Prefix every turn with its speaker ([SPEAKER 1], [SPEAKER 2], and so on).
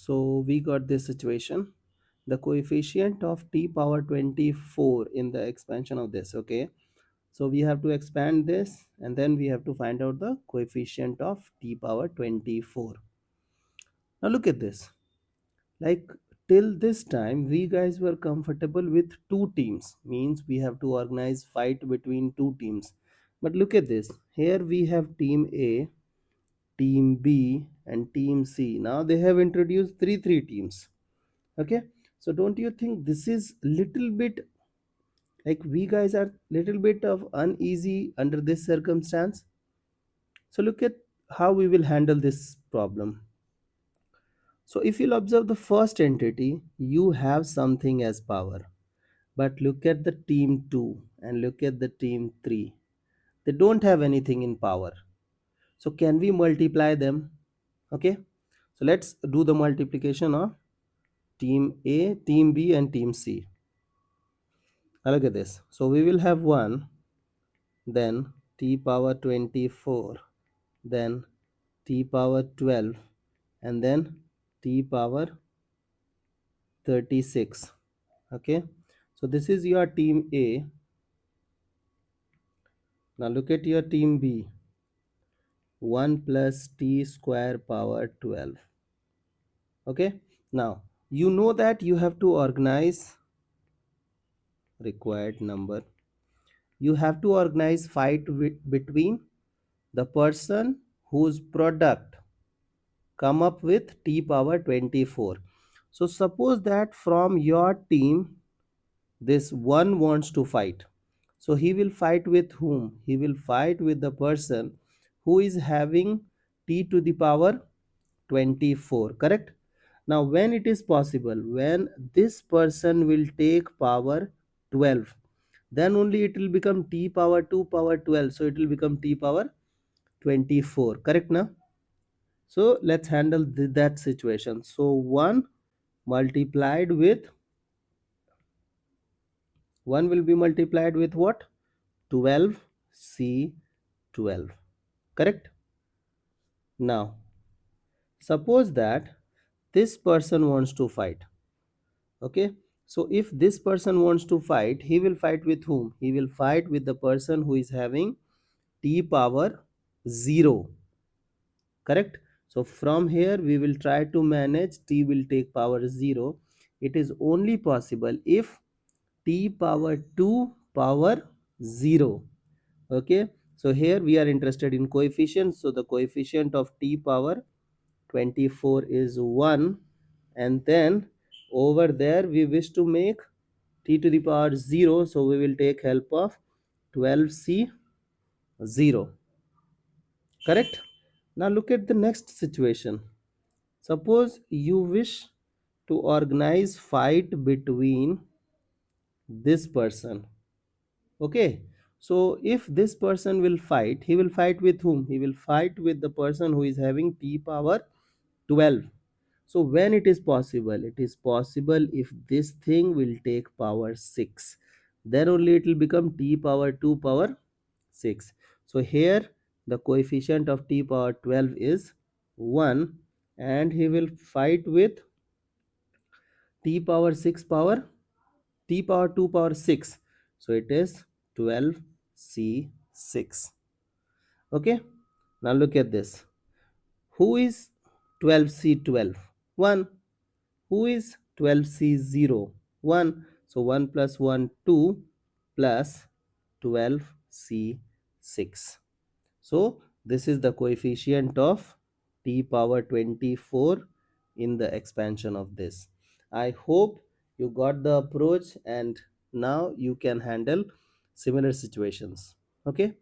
[SPEAKER 1] So we got this situation. The coefficient of t power 24 in the expansion of this. Okay. So we have to expand this and then we have to find out the coefficient of t power 24. Now look at this. Like till this time we guys were comfortable with two teams. Means we have to organize fight between two teams. But look at this. Here we have team A, team B and team C. Now they have introduced three teams. Okay, so don't you think this is little bit like we guys are little bit of uneasy under this circumstance? So look at how we will handle this problem. So if you'll observe the first entity, you have something as power, but look at the team 2 and look at the team 3. They don't have anything in power. So can we multiply them? Okay, so let's do the multiplication of team A, team B and team C. Now look at this. So we will have 1, then t power 24, then t power 12 and then t power 36. Okay, so this is your team A. Now look at your team B. 1 plus t square power 12. Okay, now you know that you have to organize required number. You have to organize fight between the person whose product come up with t power 24. So suppose that from your team this one wants to fight. So he will fight with whom? He will fight with the person who is having t to the power 24, correct? Now when it is possible, when this person will take power 12, then only it will become t power 2 power 12, so it will become t power 24, correct now? So let's handle that situation. So 1 multiplied with 1 will be multiplied with what? 12c 12, correct? Now suppose that this person wants to fight. Okay, so if this person wants to fight, he will fight with whom? He will fight with the person who is having t power 0, correct? So from here we will try to manage t will take power 0. It is only possible if t power 2 power 0. Okay, so here we are interested in coefficients, so the coefficient of t power 24 is 1, and then over there we wish to make t to the power 0, so we will take help of 12c 0, correct? Now look at the next situation. Suppose you wish to organize fight between this person. Okay, so if this person will fight, he will fight with whom? He will fight with the person who is having t power 12. So when it is possible? It is possible if this thing will take power 6, then only it will become t power 2 power 6. So here the coefficient of t power 12 is 1, and he will fight with t power 6 power t power 2 power 6, so it is 12c6. Okay, now look at this. Who is 12c12? 1. Who is 12c0? 1. So 1 plus 1 2 plus 12c6. So this is the coefficient of t power 24 in the expansion of this. I hope you got the approach and now you can handle similar situations. Okay.